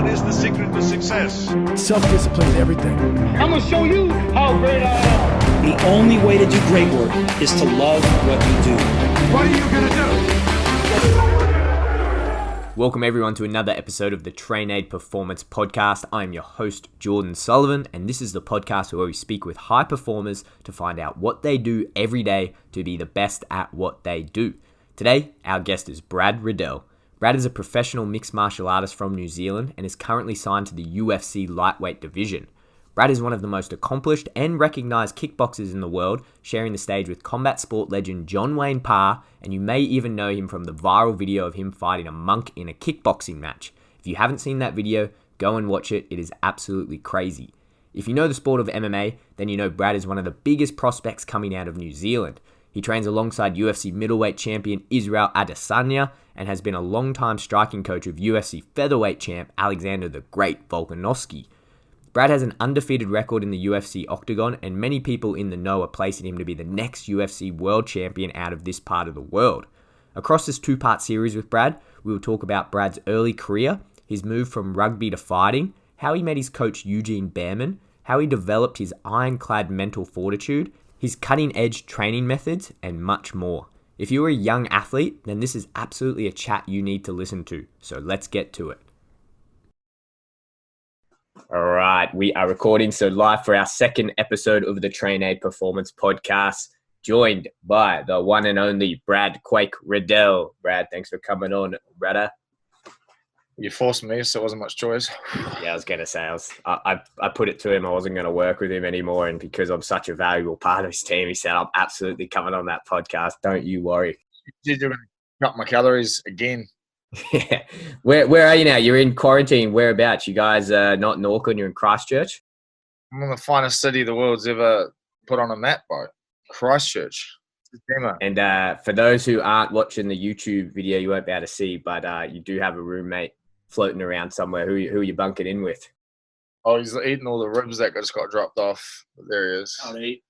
What is the secret to success? Self-discipline is everything. I'm gonna show you how great I am. The only way to do great work is to love what you do. What are you gonna do? Welcome everyone to another episode of the Train Aid Performance Podcast. I'm your host, Jordan Sullivan, and this is the podcast where we speak with high performers to find out what they do every day to be the best at what they do. Today, our guest is Brad Riddell. Brad is a professional mixed martial artist from New Zealand and is currently signed to the UFC lightweight division. Brad is one of the most accomplished and recognized kickboxers in the world, sharing the stage with combat sport legend John Wayne Parr, and you may even know him from the viral video of him fighting a monk in a kickboxing match. If you haven't seen that video, go and watch it. It is absolutely crazy. If you know the sport of MMA, then you know Brad is one of the biggest prospects coming out of New Zealand. He trains alongside UFC Middleweight champion Israel Adesanya and has been a long-time striking coach of UFC Featherweight champ Alexander the Great Volkanovski. Brad has an undefeated record in the UFC octagon, and many people in the know are placing him to be the next UFC World Champion out of this part of the world. Across this two-part series with Brad, we will talk about Brad's early career, his move from rugby to fighting, how he met his coach Eugene Behrman, how he developed his ironclad mental fortitude, his cutting-edge training methods, and much more. If you're a young athlete, then this is absolutely a chat you need to listen to, so let's get to it. All right, we are recording live for our second episode of the Train Aid Performance Podcast, joined by the one and only Brad Quake Riddell. Brad, thanks for coming on, brother. You forced me, so it wasn't much choice. Yeah, I was going to say, I put it to him I wasn't going to work with him anymore, and because I'm such a valuable part of his team, he said, I'm absolutely coming on that podcast. Don't you worry. You're going to cut my calories again. Yeah. Where are you now? You're in quarantine. Whereabouts? You guys not in Auckland, you're in Christchurch? I'm in the finest city the world's ever put on a map, bro. Christchurch. And for those who aren't watching the YouTube video, you won't be able to see, but you do have a roommate floating around somewhere. Who are you bunking in with? Oh, he's eating all the ribs that just got dropped off. There he is. I'll eat.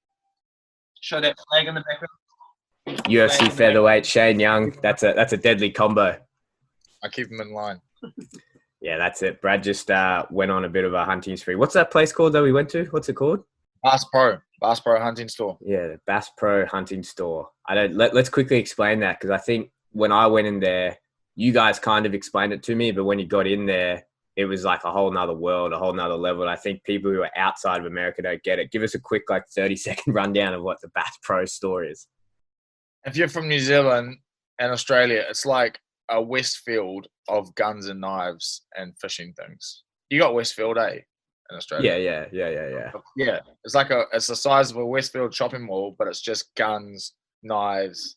Show that flag in the background. UFC Featherweight, Shane Young. That's a deadly combo. I keep him in line. Yeah, that's it. Brad just went on a bit of a hunting spree. What's that place called that we went to? What's it called? Bass Pro Hunting Store. Yeah, the Bass Pro Hunting Store. Let's quickly explain that, because I think when I went in there, you guys kind of explained it to me, but when you got in there, it was like a whole nother world, a whole nother level. And I think people who are outside of America don't get it. Give us a quick 30-second rundown of what the Bass Pro store is. If you're from New Zealand and Australia, it's like a Westfield of guns and knives and fishing things. You got Westfield, eh? In Australia. Yeah. It's the size of a Westfield shopping mall, but it's just guns, knives,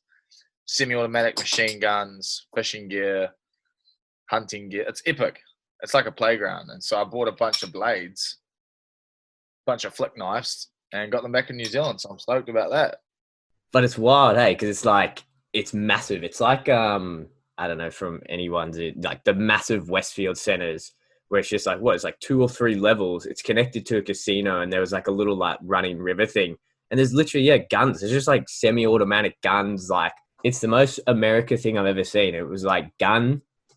semi-automatic machine guns, fishing gear, hunting gear. It's epic. It's like a playground. And so I bought a bunch of blades, a bunch of flick knives, and got them back in New Zealand. So I'm stoked about that. But it's wild, hey, because it's massive. It's like I don't know from anyone's like the massive Westfield centers, where it's just it's 2 or 3 levels. It's connected to a casino, and there was a little running river thing. And there's literally, guns. It's just semi-automatic guns. It's the most America thing I've ever seen. It was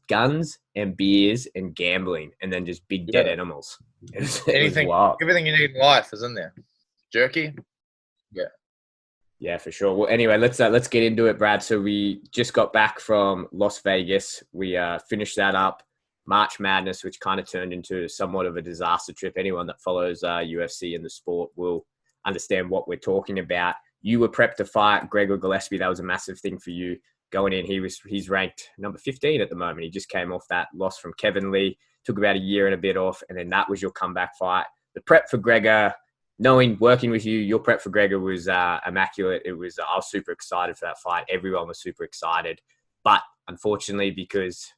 guns and beers and gambling, and then just big dead animals. It was wild. Everything you need in life is in there. Jerky. Yeah. Yeah, for sure. Well, anyway, let's get into it, Brad. So we just got back from Las Vegas. We finished that up. March Madness, which kind of turned into somewhat of a disaster trip. Anyone that follows UFC and the sport will understand what we're talking about. You were prepped to fight Gregor Gillespie. That was a massive thing for you going in. He's ranked number 15 at the moment. He just came off that loss from Kevin Lee. Took about a year and a bit off, and then that was your comeback fight. The prep for Gregor, working with you, your prep for Gregor was immaculate. I was super excited for that fight. Everyone was super excited. But unfortunately, because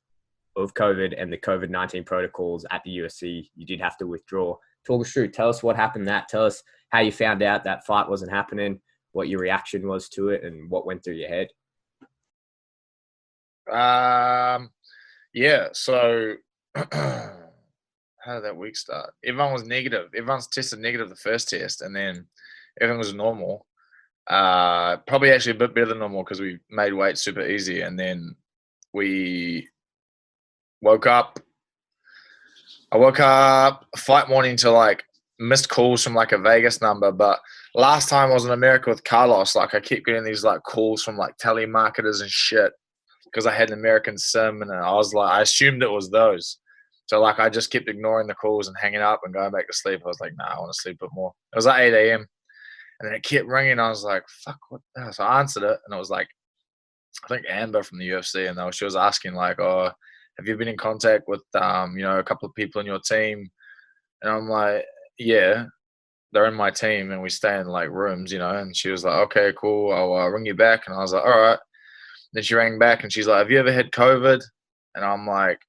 of COVID and the COVID-19 protocols at the UFC, you did have to withdraw. Talk us through. Tell us what happened. Tell us how you found out that fight wasn't happening, what your reaction was to it, and what went through your head. Yeah. So how did that week start? Everyone was negative. Everyone's tested negative the first test, and then everything was normal. Probably actually a bit better than normal because we made weight super easy, and then we woke up. I woke up fight morning to like missed calls from like a Vegas number, but last time I was in America with Carlos, like I kept getting these like calls from like telemarketers and shit because I had an American SIM, and I was like, I assumed it was those. So like I just kept ignoring the calls and hanging up and going back to sleep. I was like, nah, I want to sleep a bit more. It was like 8 a.m. and then it kept ringing. I was like, fuck, what the hell? So I answered it, and it was like, I think Amber from the UFC, and she was asking like, oh, have you been in contact with a couple of people in your team? And I'm like, yeah, they're in my team and we stay in like rooms, and she was like, okay, cool, I'll ring you back. And I was like, all right. Then she rang back and she's like, have you ever had COVID? And I'm like,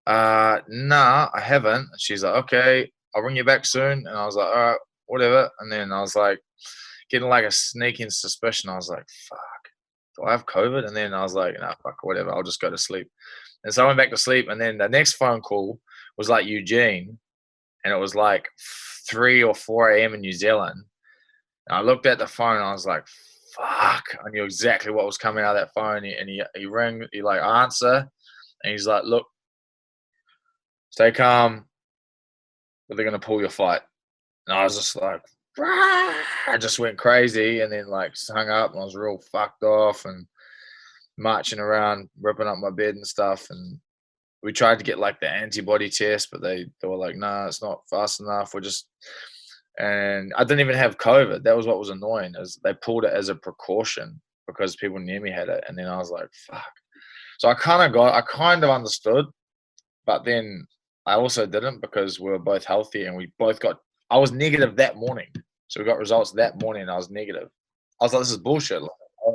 nah, I haven't. And she's like, okay, I'll ring you back soon. And I was like, all right, whatever. And then I was like, getting like a sneaking suspicion. I was like, fuck, do I have COVID? And then I was like, nah, fuck, whatever, I'll just go to sleep. And so I went back to sleep. And then the next phone call was like Eugene, and it was like 3 or 4 a.m. in New Zealand. And I looked at the phone and I was like, fuck. I knew exactly what was coming out of that phone. And he rang, he like answer, and he's like, look, stay calm, but they're going to pull your fight. And I was just like, I just went crazy, and then like hung up, and I was real fucked off and marching around, ripping up my bed and stuff. And we tried to get like the antibody test, but they were like, nah, it's not fast enough. And I didn't even have COVID. That was what was annoying, is they pulled it as a precaution because people near me had it. And then I was like, fuck. So I kind of understood, but then I also didn't, because we were both healthy and I was negative that morning. So we got results that morning and I was negative. I was like, this is bullshit. Like,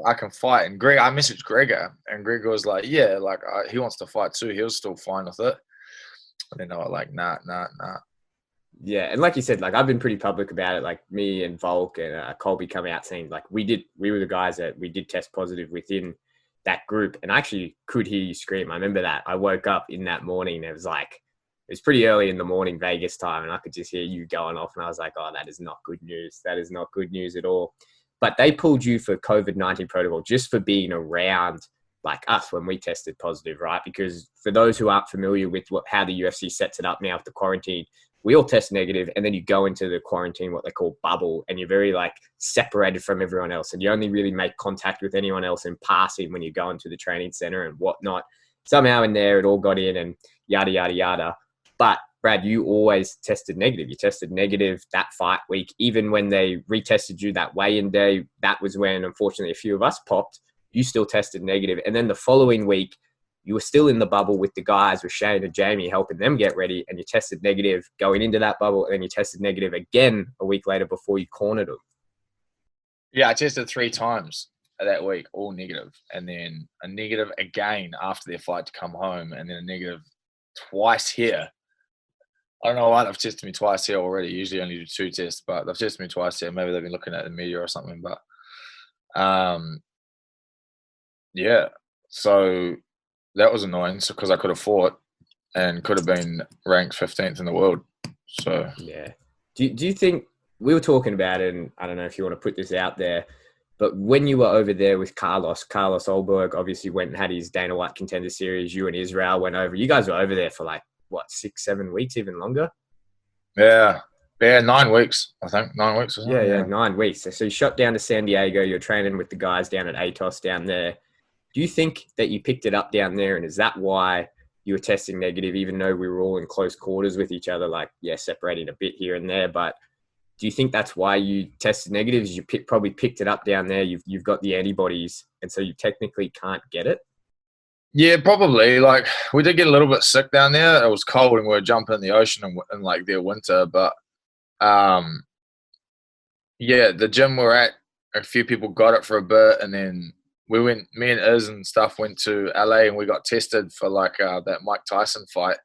I can fight. And I messaged Gregor, and Gregor was like, yeah, like he wants to fight too. He was still fine with it. And then they were like, nah. Yeah, and like you said, like I've been pretty public about it. Like me and Volk and Colby come out saying like we were the guys that we did test positive within that group, and I actually could hear you scream. I remember that. I woke up in that morning. It was pretty early in the morning Vegas time, and I could just hear you going off, and I was like, oh, that is not good news. That is not good news at all. But they pulled you for COVID-19 protocol just for being around like us when we tested positive, right? Because for those who aren't familiar with how the UFC sets it up now with the quarantine, we all test negative, and then you go into the quarantine, what they call bubble, and you're very like separated from everyone else, and you only really make contact with anyone else in passing when you go into the training center and whatnot. Somehow in there, it all got in and yada, yada, yada. But Brad, you always tested negative. You tested negative that fight week. Even when they retested you that weigh-in day, that was when, unfortunately, a few of us popped. You still tested negative. And then the following week, you were still in the bubble with the guys, with Shane and Jamie, helping them get ready, and you tested negative going into that bubble, and then you tested negative again a week later before you cornered them. Yeah, I tested 3 times that week, all negative, and then a negative again after their fight to come home, and then a negative twice here. I don't know why they've tested me twice here already. Usually only do 2 tests, but they've tested me twice here. Maybe they've been looking at the media or something. But yeah, so that was annoying. So because I could have fought and could have been ranked 15th in the world. So yeah, do you think, we were talking about it, and I don't know if you want to put this out there, but when you were over there with Carlos Olberg obviously went and had his Dana White Contender Series. You and Israel went over. You guys were over there for like, what, 6-7 weeks, even longer? Yeah, 9 weeks, I think. 9 weeks or something. Yeah, 9 weeks. So you shot down to San Diego. You're training with the guys down at ATOS down there. Do you think that you picked it up down there, and is that why you were testing negative, even though we were all in close quarters with each other, like, yeah, separating a bit here and there, but do you think that's why you tested negative? Is you probably picked it up down there, you've got the antibodies, and so you technically can't get it? Yeah, probably. Like, we did get a little bit sick down there. It was cold and we were jumping in the ocean in like their winter. But yeah, the gym we're at, a few people got it for a bit, and then me and Iz and stuff went to LA and we got tested for like that Mike Tyson fight,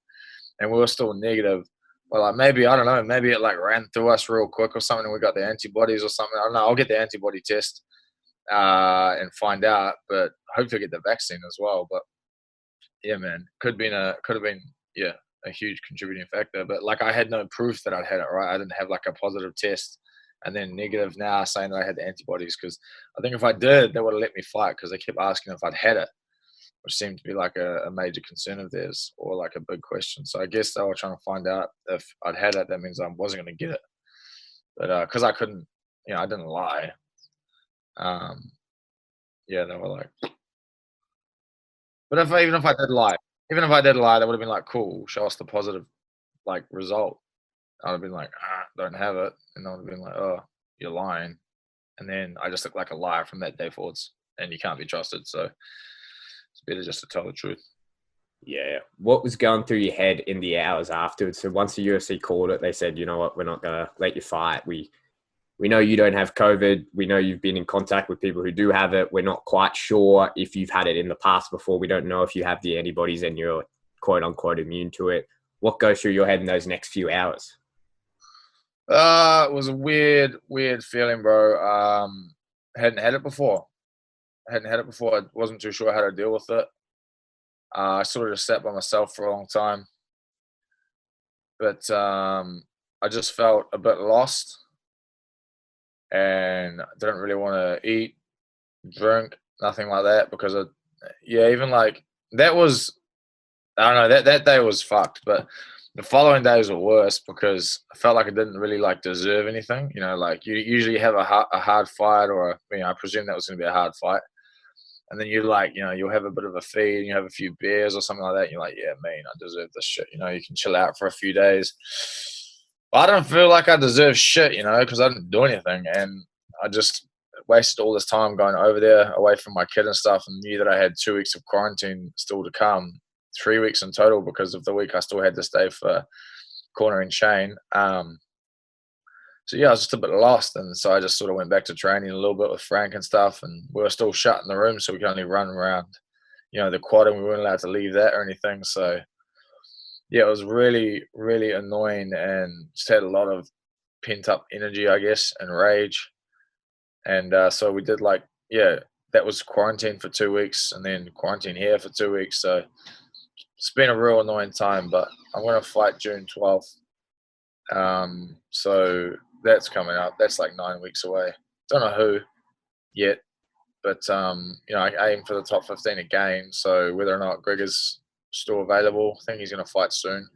and we were still negative. But like, maybe, I don't know, maybe it like ran through us real quick or something, and we got the antibodies or something. I don't know. I'll get the antibody test and find out, but hopefully get the vaccine as well. But yeah, man, could have been a huge contributing factor. But like, I had no proof that I'd had it, right? I didn't have like a positive test and then negative now saying that I had the antibodies, because I think if I did, they would have let me fight, because they kept asking if I'd had it. which seemed to be like a major concern of theirs or like a big question. So I guess they were trying to find out if I'd had it. That means I wasn't going to get it. But because I couldn't, I didn't lie. They were like, but even if I did lie, they would have been like, cool, show us the positive like result. I'd have been like, don't have it, and they would have been like, oh, you're lying, and then I just look like a liar from that day forwards, and you can't be trusted. So it's better just to tell the truth. Yeah. What was going through your head in the hours afterwards? So once the UFC called it, they said, you know what, we're not going to let you fight. We know you don't have COVID. We know you've been in contact with people who do have it. We're not quite sure if you've had it in the past before. We don't know if you have the antibodies and you're quote unquote immune to it. What goes through your head in those next few hours? It was a weird feeling, bro. Hadn't had it before. I wasn't too sure how to deal with it. I sort of just sat by myself for a long time. But I just felt a bit lost. And I didn't really want to eat, drink, nothing like that, because even like that was, I don't know, that day was fucked. But the following days were worse because I felt like I didn't really like deserve anything. Like you usually have a hard fight, or I presume that was going to be a hard fight. And then you'll have a bit of a feed and you have a few beers or something like that. And you're like, yeah, man, I deserve this shit. You can chill out for a few days. I don't feel like I deserve shit, because I didn't do anything. And I just wasted all this time going over there away from my kid and stuff, and knew that I had 2 weeks of quarantine still to come, 3 weeks in total, because of the week I still had to stay for cornering Shane. So I was just a bit lost, and so I just sort of went back to training a little bit with Frank and stuff, and we were still shut in the room, so we could only run around, the quad, and we weren't allowed to leave that or anything. So it was really, really annoying, and just had a lot of pent up energy, I guess, and rage. And so we did that was quarantine for 2 weeks, and then quarantine here for 2 weeks. So it's been a real annoying time, but I'm going to fight June 12th. So that's coming up. That's like 9 weeks away. Don't know who yet, but I aim for the top 15 again. So whether or not Gregor's still available, I think he's going to fight soon.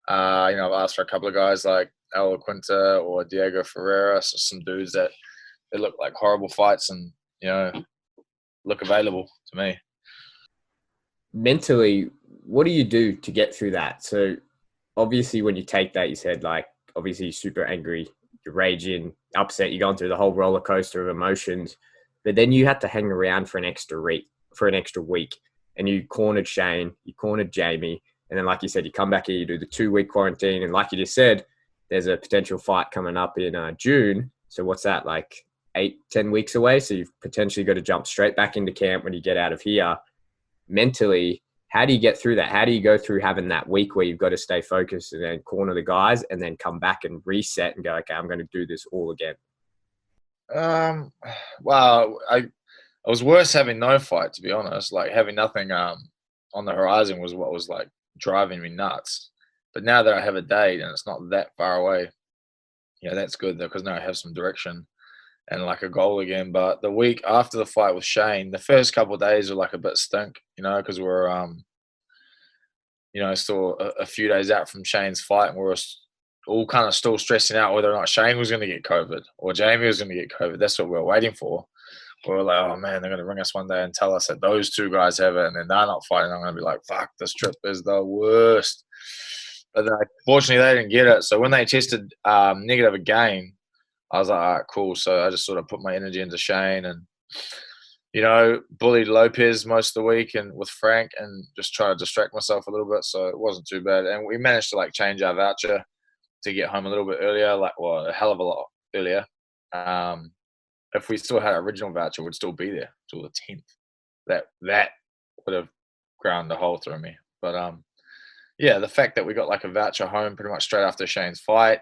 I've asked for a couple of guys like Al Quinta or Diego Ferreira, so some dudes that they look like horrible fights and look available to me. Mentally, what do you do to get through that? So obviously when you take that, you said obviously you're super angry, you're raging, upset, you're going through the whole roller coaster of emotions, but then you had to hang around for an extra week, and you cornered Shane, you cornered Jamie, and then like you said, you come back here, you do the 2 week quarantine, and like you just said, there's a potential fight coming up in June. So what's that, like 8-10 weeks away? So you've potentially got to jump straight back into camp when you get out of here. Mentally, how do you get through that? How do you go through having that week where you've got to stay focused and then corner the guys and then come back and reset and go, okay, I'm going to do this all again? Well, I was worse having no fight, to be honest. Like having nothing on the horizon was what was like driving me nuts. But now that I have a date and it's not that far away, that's good though, because now I have some direction and like a goal again. But the week after the fight with Shane, the first couple of days were like a bit stink, because we're still a few days out from Shane's fight, and we were all kind of still stressing out whether or not Shane was going to get COVID or Jamie was going to get COVID. That's what we were waiting for. We were like, oh man, they're going to ring us one day and tell us that those two guys have it, and then they're not fighting. I'm going to be like, fuck, this trip is the worst. But then, fortunately, they didn't get it. So when they tested negative again, I was like, all right, cool. So I just sort of put my energy into Shane and, bullied Lopez most of the week and with Frank, and just try to distract myself a little bit. So it wasn't too bad. And we managed to change our voucher to get home a little bit earlier, a hell of a lot earlier. If we still had our original voucher, we'd still be there till the 10th. That would have ground the hole through me. But the fact that we got a voucher home pretty much straight after Shane's fight,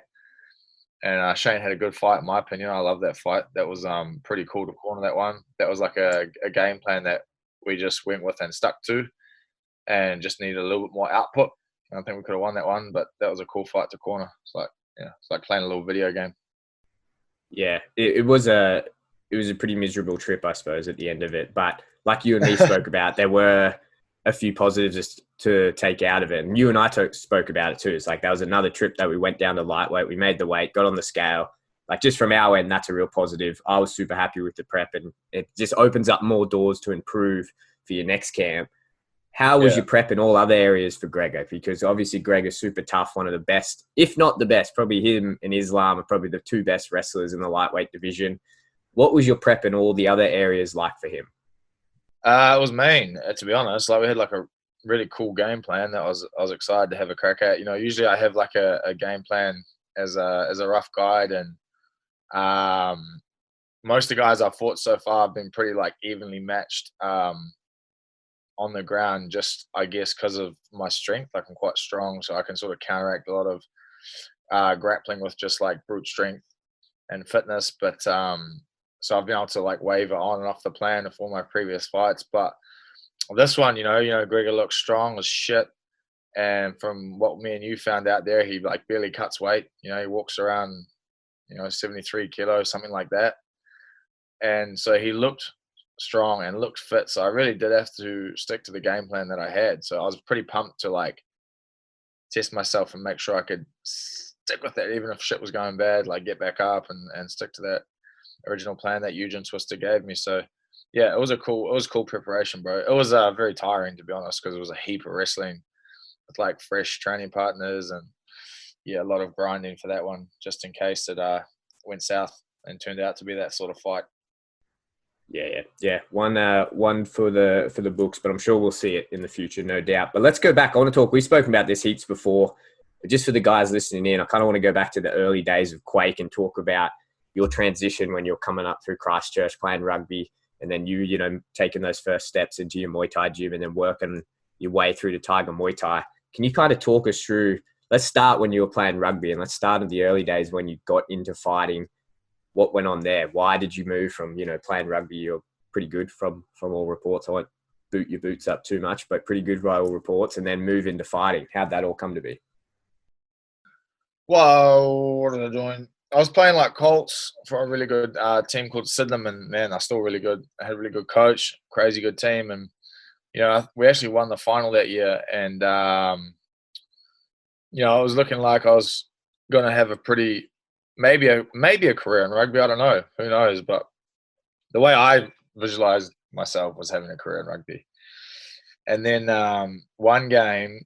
and Shane had a good fight in my opinion. I love that fight. That was pretty cool to corner that one. That was like a game plan that we just went with and stuck to, and just needed a little bit more output. I think we could have won that one, but that was a cool fight to corner. It's like playing a little video game. Yeah, it was a pretty miserable trip, I suppose, at the end of it. But like you and me spoke about, there were a few positives to take out of it. And you and I spoke about it too. It's like, that was another trip that we went down to lightweight. We made the weight, got on the scale. Like, just from our end, that's a real positive. I was super happy with the prep, and it just opens up more doors to improve for your next camp. How was your prep in all other areas for Gregor? Because obviously Gregor's super tough, one of the best, if not the best. Probably him and Islam are probably the two best wrestlers in the lightweight division. What was your prep in all the other areas like for him? It was mean, to be honest. Like, we had like a really cool game plan that I was excited to have a crack at. You know, usually I have like a game plan as a rough guide, and most of the guys I've fought so far have been pretty like evenly matched on the ground, just I guess because of my strength. Like, I'm quite strong, so I can sort of counteract a lot of grappling with just like brute strength and fitness. But so I've been able to like waver on and off the plan of all my previous fights. But this one, you know, Gregor looks strong as shit. And from what me and you found out there, he like barely cuts weight. You know, he walks around, 73 kilos, something like that. And so he looked strong and looked fit. So I really did have to stick to the game plan that I had. So I was pretty pumped to like test myself and make sure I could stick with it, even if shit was going bad, like get back up and stick to that original plan that Eugen Twister gave me. So yeah, it was cool preparation, bro. It was very tiring, to be honest, because it was a heap of wrestling with like fresh training partners, and yeah, a lot of grinding for that one, just in case it went south and turned out to be that sort of fight. Yeah. One for the books, but I'm sure we'll see it in the future, no doubt. But let's go back. I want to talk. We've spoken about this heaps before, but just for the guys listening in, I kind of want to go back to the early days of Quake and talk about your transition when you're coming up through Christchurch playing rugby, and then you know, taking those first steps into your Muay Thai gym and then working your way through to Tiger Muay Thai. Can you kind of talk us through? Let's start when you were playing rugby, and let's start in the early days when you got into fighting. What went on there? Why did you move from, playing rugby? You're pretty good from all reports. I won't boot your boots up too much, but pretty good by all reports, and then move into fighting. How'd that all come to be? Well, what was I doing? I was playing like Colts for a really good team called Sydenham, and man, they're still really good. I had a really good coach, crazy good team, and we actually won the final that year. And it was looking like I was going to have a pretty maybe a career in rugby. I don't know, who knows? But the way I visualized myself was having a career in rugby. And then one game,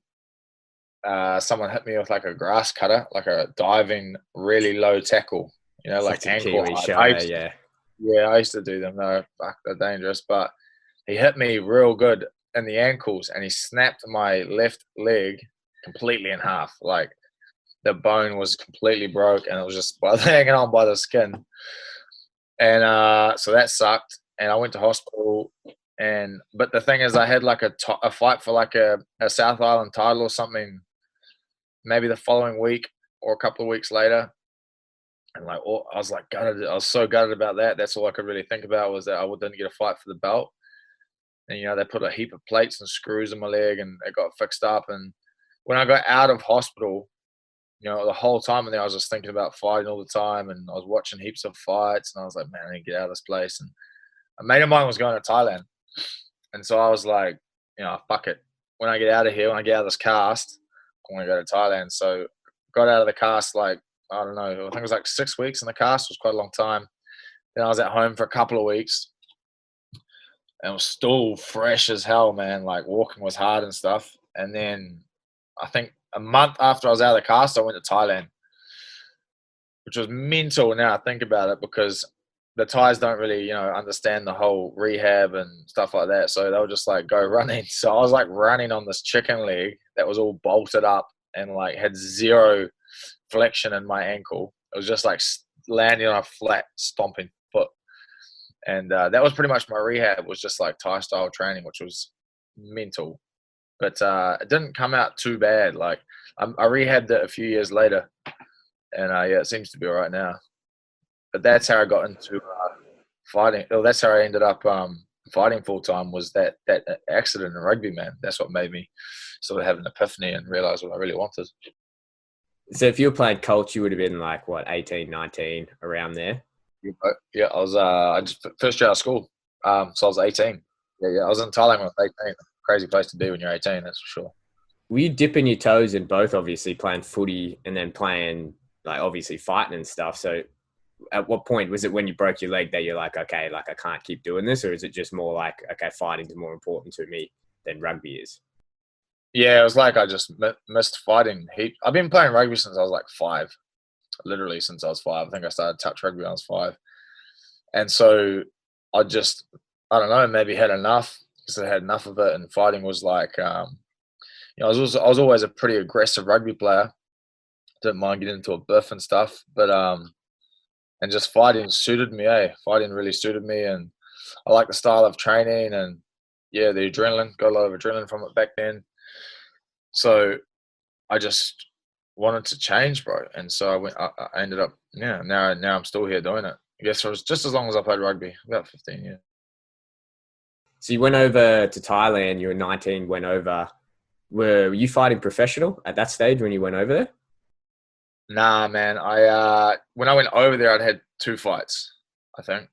someone hit me with like a grass cutter, like a diving, really low tackle, like ankle high. I used to do them. No, fuck, they're dangerous. But he hit me real good in the ankles, and he snapped my left leg completely in half. Like, the bone was completely broke, and it was just hanging on by the skin. And so that sucked. And I went to hospital. But the thing is, I had like a fight for like a South Island title or something, maybe the following week or a couple of weeks later. And like, I was like gutted. I was so gutted about that. That's all I could really think about, was that I didn't get a fight for the belt. And they put a heap of plates and screws in my leg, and it got fixed up. And when I got out of hospital, the whole time in there, I was just thinking about fighting all the time, and I was watching heaps of fights, and I was like, man, I need to get out of this place. And a mate of mine was going to Thailand, and so I was like, fuck it. When I get out of here, when I get out of this cast, I want to go to Thailand. So got out of the cast, like, I don't know, I think it was like 6 weeks in the cast. It was quite a long time. Then I was at home for a couple of weeks, and it was still fresh as hell, man. Like, walking was hard and stuff. And then I think a month after I was out of the cast, I went to Thailand, which was mental now I think about it, because the Thais don't really, understand the whole rehab and stuff like that. So they would just like go running. So I was like running on this chicken leg that was all bolted up and like had zero flexion in my ankle. It was just like landing on a flat, stomping foot. And that was pretty much my rehab, was just like Thai style training, which was mental. But it didn't come out too bad. Like, I rehabbed it a few years later, and it seems to be all right now. But that's how I got into fighting. Well, that's how I ended up fighting full time, was that accident in rugby, man. That's what made me sort of have an epiphany and realize what I really wanted. So if you were playing Colts, you would have been like, what, 18, 19, around there? Yeah, I was I just first year out of school. So I was 18. Yeah. I was in Thailand when I was 18. Crazy place to be when you're 18, that's for sure. Were you dipping your toes in both, obviously playing footy and then playing, like, obviously fighting and stuff? So at what point was it when you broke your leg that you're like, okay, like I can't keep doing this? Or is it just more like, okay, fighting's more important to me than rugby is? Yeah, it was like I just missed fighting heap. I've been playing rugby since I was like 5, literally since I was 5. I think I started touch rugby when I was 5. And so I just, I don't know, maybe had enough. Because I had enough of it, and fighting was like, I was always a pretty aggressive rugby player. Didn't mind getting into a biff and stuff, but and just fighting suited me. Fighting really suited me, and I like the style of training, and yeah, the adrenaline. Got a lot of adrenaline from it back then. So I just wanted to change, bro, and so I went. I ended up, Now I'm still here doing it. I guess it was just as long as I played rugby, about 15 years. So you went over to Thailand, you were 19, went over. Were you fighting professional at that stage when you went over there? Nah, man. When I went over there, I'd had 2 fights, I think.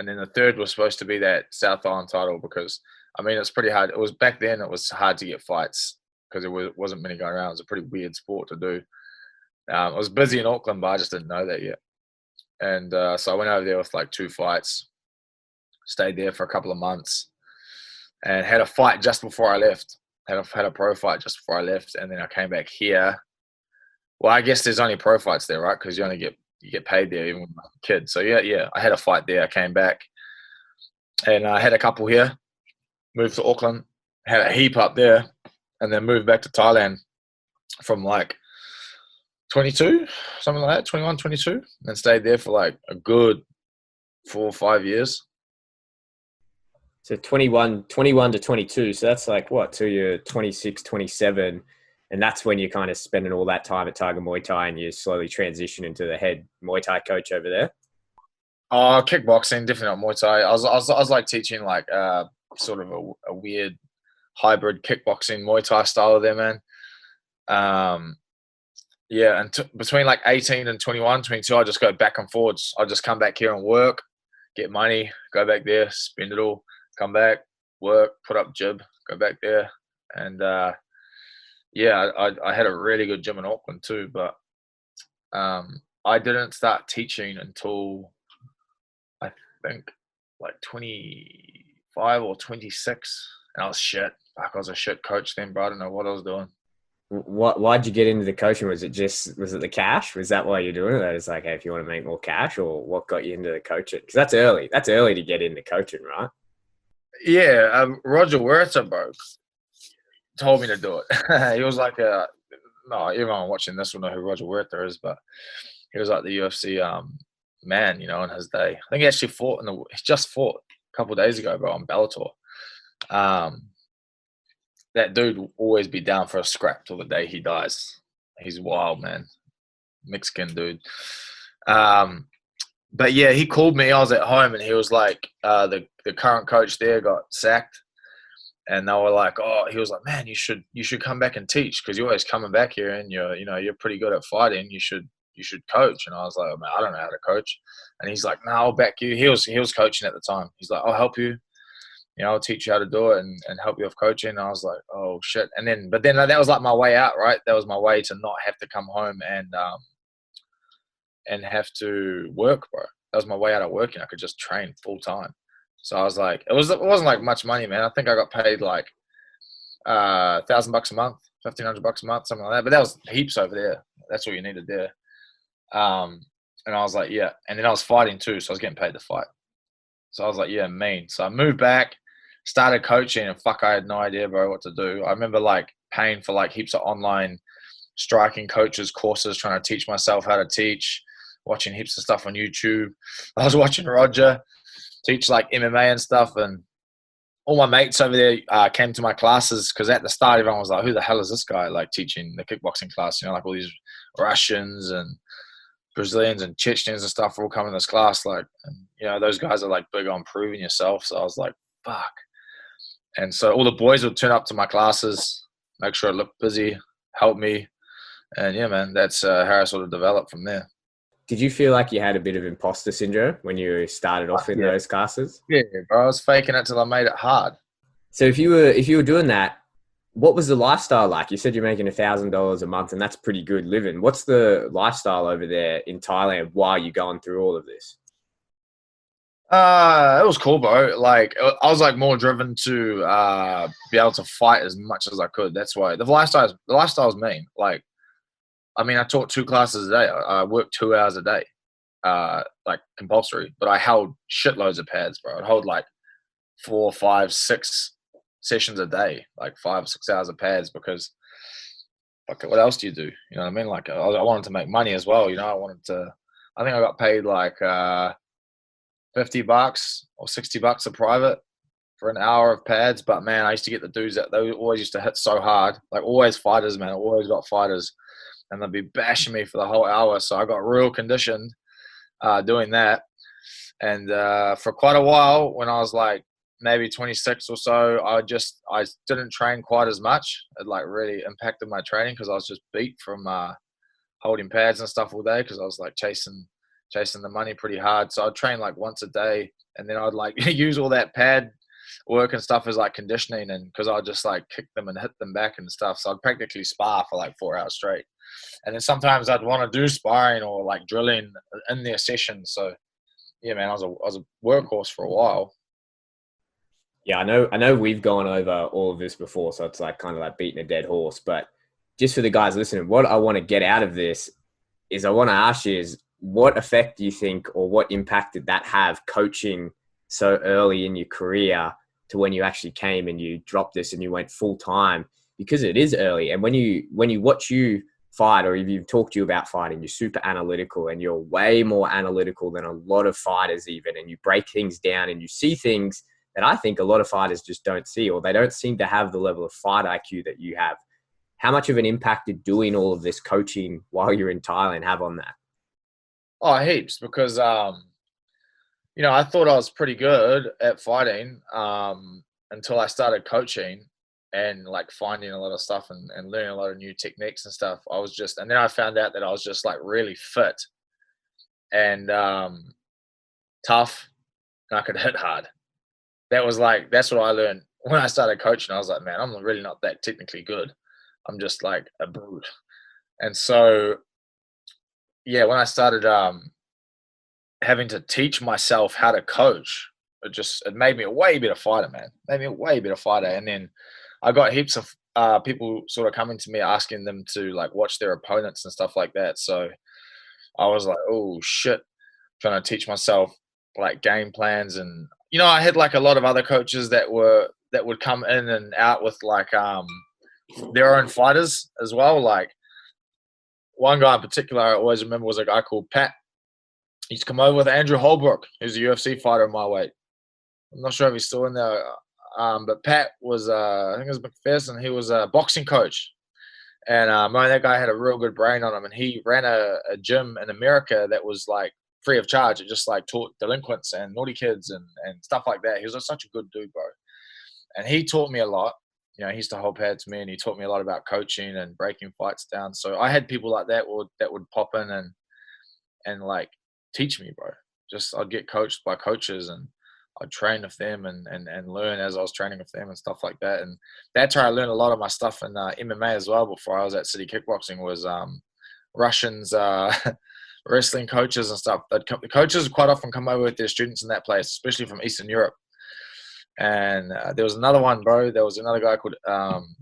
And then the third was supposed to be that South Island title because, I mean, it's pretty hard. It was back then, it was hard to get fights because there wasn't many going around. It was a pretty weird sport to do. I was busy in Auckland, but I just didn't know that yet. And so I went over there with like 2 fights, stayed there for a couple of months, and had a fight just before I left. Had a pro fight just before I left, and then I came back here. Well, I guess there's only pro fights there, right? Because you get paid there even when you're a kid. So yeah, I had a fight there. I came back, and I had a couple here. Moved to Auckland, had a heap up there, and then moved back to Thailand from like 22, something like that, 21, 22, and stayed there for like a good 4 or 5 years. So 21 to 22. So that's like what, till you're 26, 27. And that's when you're kind of spending all that time at Tiger Muay Thai and you slowly transition into the head Muay Thai coach over there. Oh, kickboxing, definitely not Muay Thai. I was like teaching like sort of a weird hybrid kickboxing Muay Thai style there, man. Yeah, and between like 18 and 21, 22, I just go back and forwards. I just come back here and work, get money, go back there, spend it all, come back, work, put up jib, go back there. And yeah, I had a really good gym in Auckland too, but I didn't start teaching until I think like 25 or 26. And I was shit. Like I was a shit coach then, bro. I don't know what I was doing. Why'd you get into the coaching? Was it the cash? Was that why you're doing it? It's like, hey, if you want to make more cash, or what got you into the coaching? Because that's early. That's early to get into coaching, right? Yeah, Roger Huerta, bro, told me to do it. He was like no, everyone watching this will know who Roger Huerta is, but he was like the UFC man, in his day. I think he actually he just fought a couple of days ago, bro, on Bellator. That dude will always be down for a scrap till the day he dies. He's wild, man. Mexican dude. But yeah, he called me. I was at home, and he was like, the current coach there got sacked, and they were like, oh, he was like, man, you should come back and teach because you're always coming back here, and you're pretty good at fighting. You should coach. And I was like, oh, man, I don't know how to coach. And he's like, no, I'll back you. He was coaching at the time. He's like, I'll help you. I'll teach you how to do it and help you with coaching. And I was like, oh shit. But then that was like my way out, right? That was my way to not have to come home and have to work, bro. That was my way out of working. I could just train full time. So I was like, it wasn't like much money, man. I think I got paid like $1,000 a month, $1,500 a month, something like that. But that was heaps over there. That's all you needed there. And I was like, yeah. And then I was fighting too, so I was getting paid to fight. So I was like, yeah, mean. So I moved back, started coaching, and I had no idea, bro, what to do. I remember like paying for like heaps of online striking coaches courses, trying to teach myself how to teach, watching heaps of stuff on YouTube. I was watching Roger teach like MMA and stuff, and all my mates over there came to my classes because at the start everyone was like, who the hell is this guy like teaching the kickboxing class? Like all these Russians and Brazilians and Chechens and stuff all come in this class, like, and, those guys are like big on proving yourself. So I was like, fuck. And so all the boys would turn up to my classes, make sure I looked busy, help me. And yeah, man, that's how I sort of developed from there. Did you feel like you had a bit of imposter syndrome when you started off in those classes? Yeah, bro. I was faking it till I made it hard. So if you were doing that, what was the lifestyle like? You said you're making $1,000 a month, and that's pretty good living. What's the lifestyle over there in Thailand while you're going through all of this? It was cool, bro. Like I was like more driven to be able to fight as much as I could. That's why the lifestyle's mean. Like, I mean, I taught 2 classes a day. I worked 2 hours a day, like compulsory. But I held shitloads of pads, bro. I'd hold like 4, 5, 6 sessions a day, like 5 or 6 hours of pads because. Okay, what else do you do? You know what I mean? Like I wanted to make money as well. You know, I wanted to. I think I got paid like $50 or $60 a private for an hour of pads. But man, I used to get the dudes that they always used to hit so hard. Like always fighters, man. I always got fighters, and they'd be bashing me for the whole hour. So I got real conditioned doing that. And for quite a while, when I was like maybe 26 or so, I didn't train quite as much. It like really impacted my training because I was just beat from holding pads and stuff all day because I was like chasing the money pretty hard. So I'd train like once a day, and then I'd like use all that pad work and stuff as like conditioning, and because I'd just like kick them and hit them back and stuff. So I'd practically spar for like 4 hours straight. And then sometimes I'd want to do sparring or like drilling in their session. So yeah, man, I was a workhorse for a while. Yeah, I know we've gone over all of this before, so it's like kind of like beating a dead horse. But just for the guys listening, what I want to get out of this is I want to ask you is what effect do you think or what impact did that have coaching so early in your career to when you actually came and you dropped this and you went full time? Because it is early. And when you watch you fight, or if you've talked to you about fighting, you're super analytical, and you're way more analytical than a lot of fighters even, and you break things down and you see things that I think a lot of fighters just don't see, or they don't seem to have the level of fight IQ that you have. How much of an impact did doing all of this coaching while you're in Thailand have on that? Oh, heaps, because you know, I thought I was pretty good at fighting until I started coaching and like finding a lot of stuff and learning a lot of new techniques and stuff. And then I found out that I was just like really fit and tough, and I could hit hard. That's what I learned when I started coaching. I was like, man, I'm really not that technically good. I'm just like a brute. And so, yeah, when I started having to teach myself how to coach, it made me a way better fighter, man. Made me a way better fighter. And then I got heaps of people sort of coming to me asking them to like watch their opponents and stuff like that. So I was like, oh shit, trying to teach myself like game plans. And you know, I had like a lot of other coaches that would come in and out with like their own fighters as well. Like one guy in particular I always remember was a guy called Pat. He used to come over with Andrew Holbrook, who's a UFC fighter in my weight. I'm not sure if he's still in there, but Pat was, I think it was McPherson. He was a boxing coach. And man, that guy had a real good brain on him. And he ran a gym in America that was like free of charge. It just like taught delinquents and naughty kids and stuff like that. He was such a good dude, bro. And he taught me a lot. You know, he used to hold pads to me, and he taught me a lot about coaching and breaking fights down. So I had people like that would pop in and like teach me, bro. Just I'd get coached by coaches, and I'd train with them and learn as I was training with them and stuff like that. And that's where I learned a lot of my stuff in MMA as well. Before I was at Citykickboxing, was Russians wrestling coaches and stuff. The coaches quite often come over with their students in that place, especially from Eastern Europe. And there was another one, bro. There was another guy called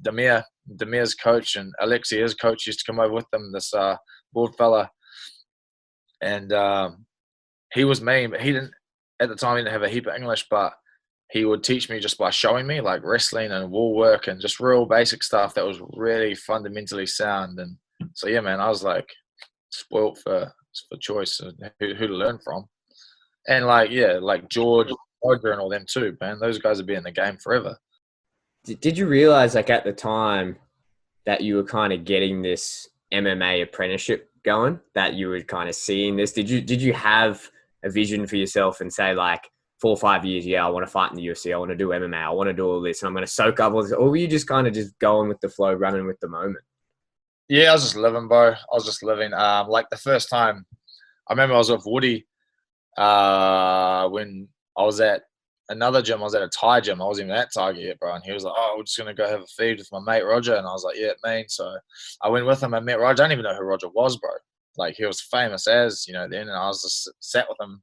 Damir. Damir's coach and Alexei, his coach, used to come over with them. This bald fella, and he was mean, but he didn't. At the time, he didn't have a heap of English, but he would teach me just by showing me, like wrestling and wall work and just real basic stuff that was really fundamentally sound. And so, yeah, man, I was like spoilt for choice of who to learn from. And like, yeah, like George, Roger, and all them too, man. Those guys would be in the game forever. Did you realize, like at the time, that you were kind of getting this MMA apprenticeship going? That you were kind of seeing this? Did you have a vision for yourself and say like 4 or 5 years, yeah, I want to fight in the UFC, I want to do MMA, I want to do all this, and I'm going to soak up all this? Or were you just kind of just going with the flow, running with the moment? Yeah, I was just living, bro. I was just living. Like the first time, I remember I was with Woody when I was at another gym. I was at a Thai gym. I wasn't even at Tiger yet, bro. And he was like, "Oh, we're just gonna go have a feed with my mate Roger." And I was like, "Yeah, man." So I went with him. I met Roger. I didn't even know who Roger was, bro. Like he was famous as, you know, then. And I was just sat with him,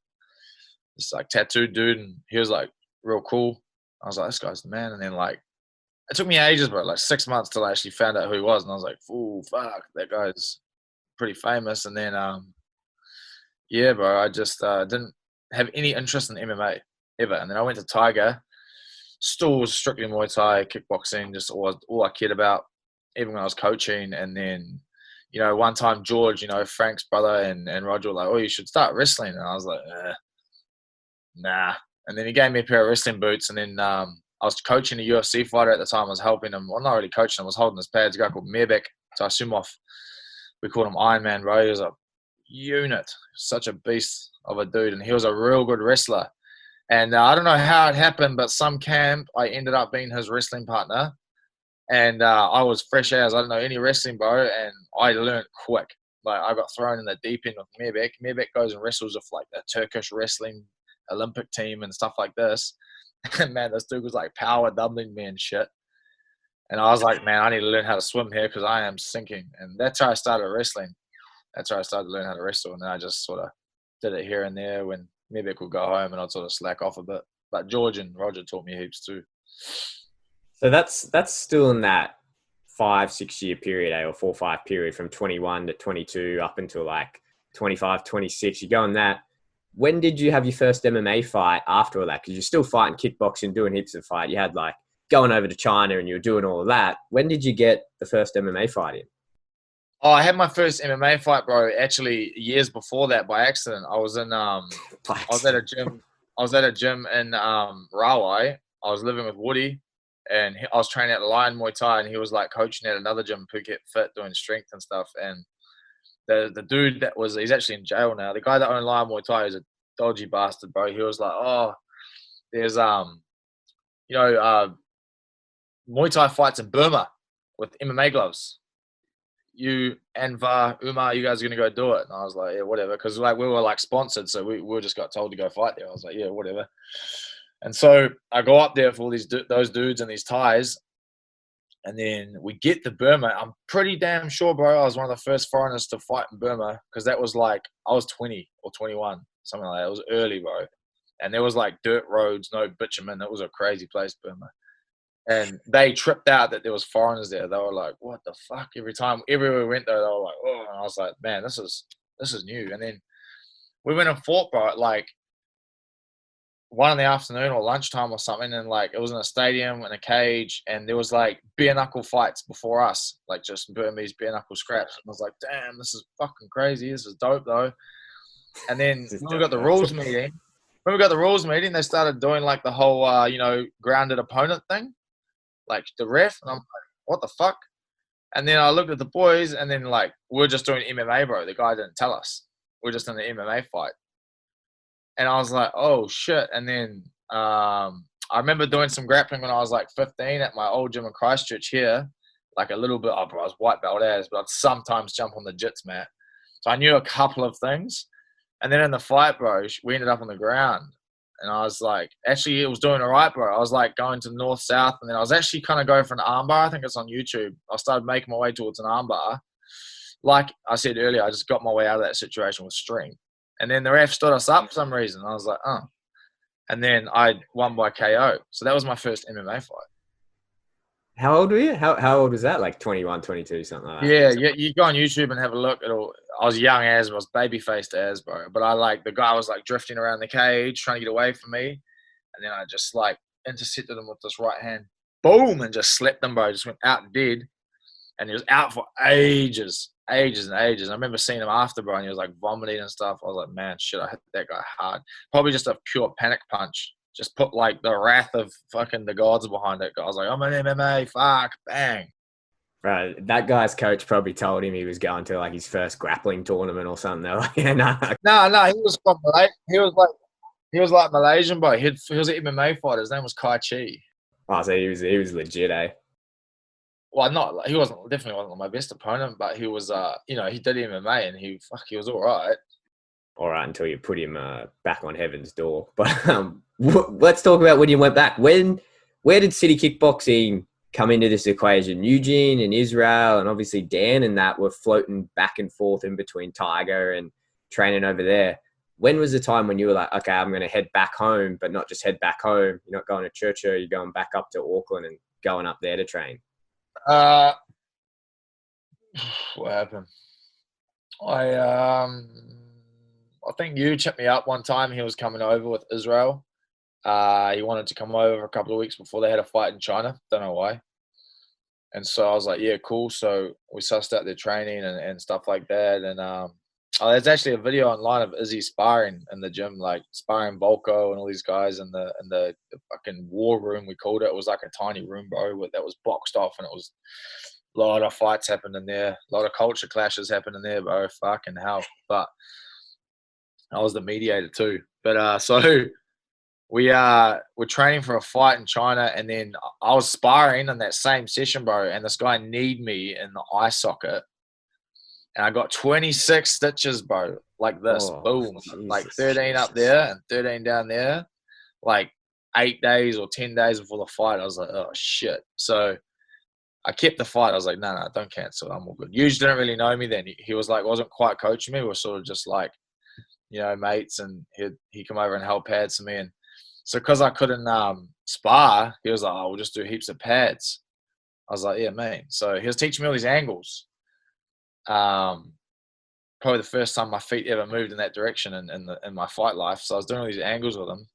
this like tattooed dude, and he was like real cool. I was like, "This guy's the man." And then like it took me ages, bro, like 6 months till I actually found out who he was. And I was like, "Ooh, fuck, that guy's pretty famous." And then yeah, bro, I just didn't have any interest in MMA ever. And then I went to Tiger, still was strictly Muay Thai, kickboxing, just all I cared about, even when I was coaching. And then, you know, one time George, you know, Frank's brother and Roger were like, "Oh, you should start wrestling." And I was like, nah. And then he gave me a pair of wrestling boots. And then I was coaching a UFC fighter at the time. I was helping him. Well, not really coaching him. I was holding his pads. A guy called Mirbek Taisumov. We called him Iron Man, bro. He was a unit, such a beast of a dude. And he was a real good wrestler. And I don't know how it happened, but some camp, I ended up being his wrestling partner. And I was fresh as, I don't know any wrestling, bro. And I learned quick. Like, I got thrown in the deep end with Mirbek. Mirbek goes and wrestles with, like, the Turkish wrestling Olympic team and stuff like this. And, man, this dude was, like, power doubling me and shit. And I was like, man, I need to learn how to swim here because I am sinking. And that's how I started wrestling. That's how I started to learn how to wrestle. And then I just sort of did it here and there when maybe I could go home and I'd sort of slack off a bit. But George and Roger taught me heaps too. So that's still in that 5-6 year period, or 4-5 period from 21 to 22 up until like 25, 26. You go on that. When did you have your first MMA fight after all that? Because you're still fighting kickboxing, doing heaps of fight. You had like going over to China and you were doing all of that. When did you get the first MMA fight in? Oh, I had my first MMA fight, bro, actually years before that by accident. I was in I was at a gym. I was at a gym in Rawai. I was living with Woody, and I was training at Lion Muay Thai, and he was like coaching at another gym, Phuket Fit, doing strength and stuff. And the dude he's actually in jail now. The guy that owned Lion Muay Thai is a dodgy bastard, bro. He was like, "Oh, there's you know, Muay Thai fights in Burma with MMA gloves. You, Anvar, Umar, you guys are going to go do it." And I was like, "Yeah, whatever." Because like we were like sponsored. So we just got told to go fight there. I was like, "Yeah, whatever." And so I go up there for all those dudes and these Thais. And then we get to Burma. I'm pretty damn sure, bro, I was one of the first foreigners to fight in Burma. Because that was like, I was 20 or 21. Something like that. It was early, bro. And there was like dirt roads, no bitumen. It was a crazy place, Burma. And they tripped out that there was foreigners there. They were like, "What the fuck?" Everywhere we went there, they were like, "Oh," and I was like, "Man, this is new." And then we went and fought, bro, at like 1 in the afternoon or lunchtime or something. And like it was in a stadium in a cage, and there was like bare knuckle fights before us, like just Burmese bare knuckle scraps. And I was like, "Damn, this is fucking crazy. This is dope though." And then when we got the rules meeting, they started doing like the whole you know, grounded opponent thing. Like the ref, and I'm like, "What the fuck?" And then I looked at the boys, and then like we're just doing MMA, bro. The guy didn't tell us. We're just in the MMA fight, and I was like, "Oh shit!" And then I remember doing some grappling when I was like 15 at my old gym in Christchurch here, like a little bit. Oh, bro, I was white belt ass, but I'd sometimes jump on the jits mat, so I knew a couple of things. And then in the fight, bro, we ended up on the ground. And I was like, actually, it was doing all right, bro. I was like going to north, south, and then I was actually kind of going for an armbar. I think it's on YouTube. I started making my way towards an armbar. Like I said earlier, I just got my way out of that situation with strength. And then the ref stood us up for some reason. I was like, "Oh." And then I won by KO. So that was my first MMA fight. How old were you? How old was that? Like 21, 22, something like that? Yeah, you go on YouTube and have a look at all. I was young as, I was baby-faced as, bro. But I like, the guy was like drifting around the cage, trying to get away from me. And then I just like intercepted him with this right hand. Boom! And just slapped him, bro. Just went out dead. And he was out for ages and ages. I remember seeing him after, bro, and he was like vomiting and stuff. I was like, "Man, shit, I hit that guy hard." Probably just a pure panic punch. Just put like the wrath of fucking the gods behind it. I was like, "I'm an MMA, fuck, bang." Right, that guy's coach probably told him he was going to like his first grappling tournament or something. They're like, "Yeah, no." No, he was from Malaysia. He was like Malaysian, bro. He was an MMA fighter. His name was Kai Chi. Oh, so he was legit, eh? Well, definitely wasn't my best opponent, but he was, you know, he did MMA and he was all right. All right, until you put him back on heaven's door. But let's talk about when you went back. Where did City Kickboxing come into this equation? Eugene and Israel and obviously Dan and that were floating back and forth in between Tiger and training over there. When was the time when you were like, okay, I'm going to head back home, but not just head back home? You're not going to Churchill, you're going back up to Auckland and going up there to train. What happened? I think you checked me up one time. He was coming over with Israel. He wanted to come over a couple of weeks before they had a fight in China. Don't know why. And so I was like, yeah, cool. So we sussed out their training and stuff like that. And there's actually a video online of Izzy sparring in the gym, like sparring Volko and all these guys in the fucking war room, we called it. It was like a tiny room, bro, that was boxed off, and it was a lot of fights happening there, a lot of culture clashes happening there, bro. Fucking hell. But I was the mediator too. But so we're training for a fight in China, and then I was sparring in that same session, bro, and this guy kneed me in the eye socket. And I got 26 stitches, bro, like this. Boom. Jesus like 13 up there and 13 down there. Like 8 days or 10 days before the fight. I was like, oh, shit. So I kept the fight. I was like, no, don't cancel. I'm all good. Yuge didn't really know me then. He was like, wasn't quite coaching me. We were sort of just like, mates. And he'd come over and help pads for me. And so because I couldn't spar, he was like, oh, we'll just do heaps of pads. I was like, yeah, man. So he was teaching me all these angles. Probably the first time my feet ever moved in that direction in my fight life. So I was doing all these angles with him,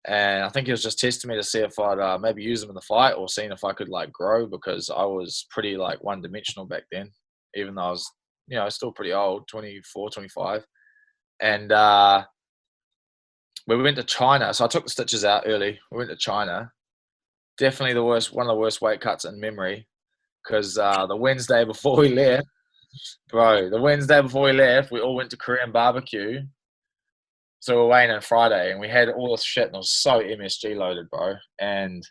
and I think he was just testing me to see if I'd maybe use them in the fight or seeing if I could like grow, because I was pretty like one-dimensional back then, even though I was still pretty old, 24, 25. And we went to China. So I took the stitches out early. We went to China. Definitely one of the worst weight cuts in memory, because the Wednesday before we left, bro, we all went to Korean barbecue. So we're weighing in Friday, and we had all this shit, and it was so MSG loaded, bro. And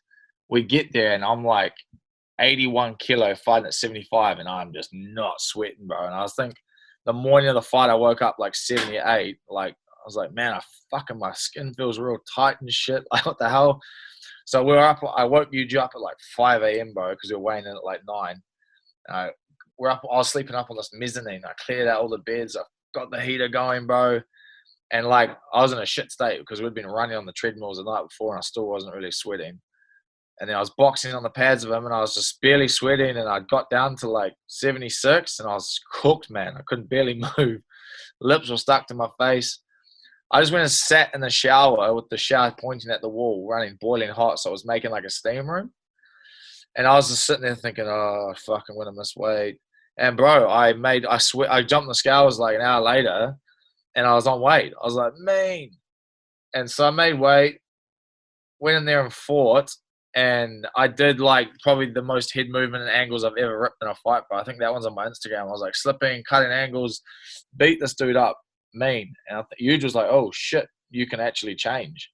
we get there, and I'm like 81 kilo fighting at 75, and I'm just not sweating, bro. And I was thinking, the morning of the fight, I woke up like 78. Like, I was like, man, my skin feels real tight and shit. Like, what the hell? So we were up. I woke you up at like 5 a.m., bro, because we were weighing in at like 9. I was sleeping up on this mezzanine. I cleared out all the beds. I got the heater going, bro. And like, I was in a shit state because we'd been running on the treadmills the night before, and I still wasn't really sweating. And then I was boxing on the pads of him, and I was just barely sweating. And I got down to like 76, and I was cooked, man. I couldn't barely move. Lips were stuck to my face. I just went and sat in the shower with the shower pointing at the wall, running boiling hot. So I was making like a steam room. And I was just sitting there thinking, oh, fucking when I miss weight. And bro, I jumped the scales like an hour later, and I was on weight. I was like, man. And so I made weight, went in there and fought, and I did like probably the most head movement and angles I've ever ripped in a fight, bro. I think that one's on my Instagram. I was like slipping, cutting angles, beat this dude up, mean. And Huge was like, oh shit, you can actually change.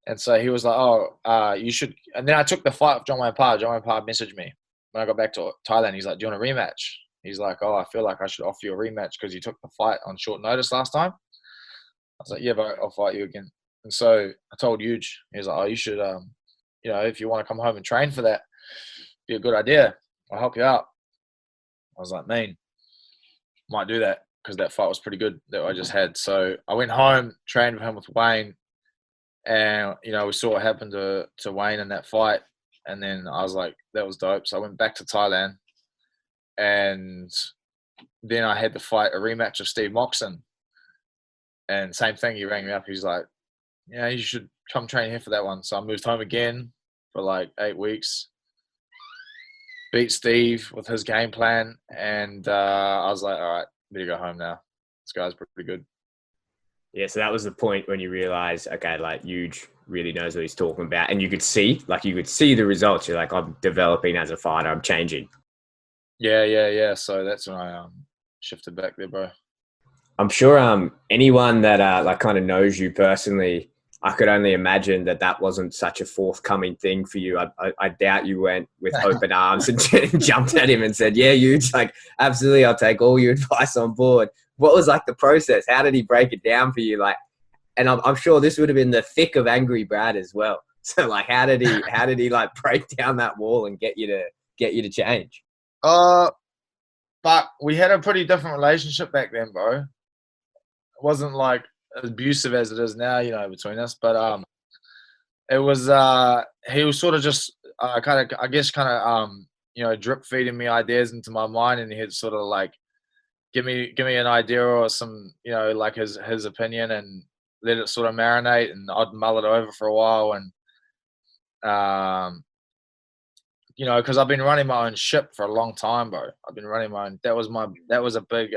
And so he was like, oh, you should. And then I took the fight with John Wayne Parr. John Wayne Parr messaged me when I got back to Thailand. He's like, do you want a rematch? He's like, oh, I feel like I should offer you a rematch because you took the fight on short notice last time. I was like, yeah, but I'll fight you again. And so I told Huge, he's like, oh, you should, if you want to come home and train for that, be a good idea. I'll help you out. I was like, man, might do that because that fight was pretty good that I just had. So I went home, trained with him with Wayne. And, we saw what happened to Wayne in that fight. And then I was like, that was dope. So I went back to Thailand. And then I had to fight a rematch of Steve Moxon. And same thing, he rang me up. He's like, yeah, you should come train here for that one. So I moved home again for like 8 weeks. Beat Steve with his game plan. And I was like, all right, better go home now. This guy's pretty good. Yeah, so that was the point when you realized, okay, like Huge really knows what he's talking about. And you could see the results. You're like, I'm developing as a fighter. I'm changing. Yeah. So that's when I shifted back there, bro. I'm sure anyone that like kind of knows you personally, I could only imagine that wasn't such a forthcoming thing for you. I doubt you went with open arms and jumped at him and said, yeah, Huge, like, absolutely, I'll take all your advice on board. What was like the process? How did he break it down for you? Like, And I'm sure this would have been the thick of Angry Brad as well. So like, how did he like break down that wall and get you to change? But we had a pretty different relationship back then, bro. It wasn't like as abusive as it is now, between us. But it was he was sort of just kind of drip feeding me ideas into my mind, and he'd sort of like give me an idea or some like his opinion, and let it sort of marinate, and I'd mull it over for a while, and because I've been running my own ship for a long time, bro. I've been running my own. That was a big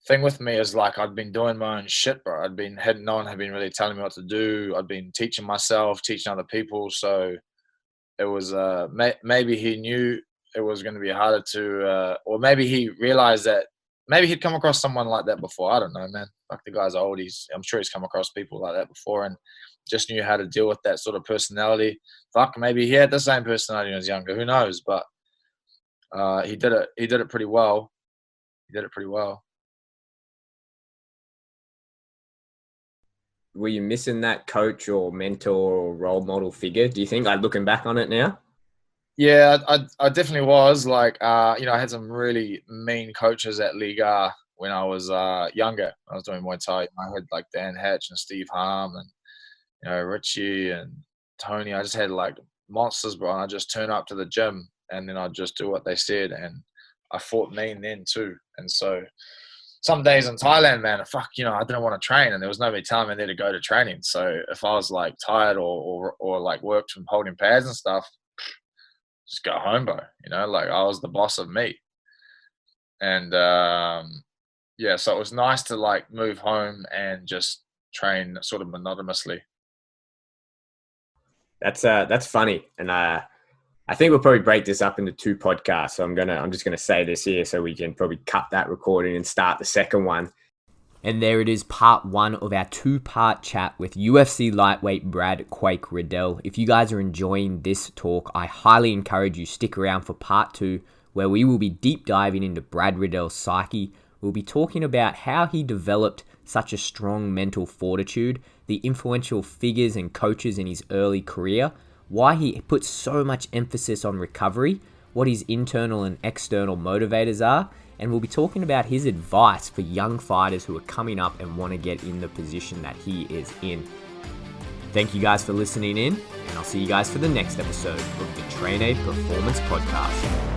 thing with me, is like I'd been doing my own shit, bro. No one had been really telling me what to do. I'd been teaching myself, teaching other people. So it was maybe he knew it was going to be harder to, or maybe he realized that maybe he'd come across someone like that before. I don't know, man. Like, the guy's old. I'm sure he's come across people like that before, and just knew how to deal with that sort of personality. Maybe he had the same personality when he was younger. Who knows? But he did it pretty well. Were you missing that coach or mentor or role model figure, do you think, like looking back on it now? Yeah, I definitely was. Like, I had some really mean coaches at Liga when I was younger. I was doing Muay Thai. I had like Dan Hatch and Steve Harm and Richie and Tony. I just had like monsters, bro. And I just turn up to the gym, and then I'd just do what they said. And I fought mean then too. And so some days in Thailand, man, I didn't want to train, and there was nobody telling me there to go to training. So if I was like tired or like worked from holding pads and stuff, just go home, bro. Like, I was the boss of me. And so it was nice to like move home and just train sort of monotonously. That's funny, and I think we'll probably break this up into 2 podcasts. So I'm just gonna say this here, so we can probably cut that recording and start the second one. And there it is, part 1 of our 2-part chat with UFC lightweight Brad Quake Riddell. If you guys are enjoying this talk, I highly encourage you stick around for part 2, where we will be deep diving into Brad Riddell's psyche. We'll be talking about how he developed such a strong mental fortitude, the influential figures and coaches in his early career, why he puts so much emphasis on recovery, what his internal and external motivators are, and we'll be talking about his advice for young fighters who are coming up and want to get in the position that he is in. Thank you guys for listening in, and I'll see you guys for the next episode of the Train Aid Performance Podcast.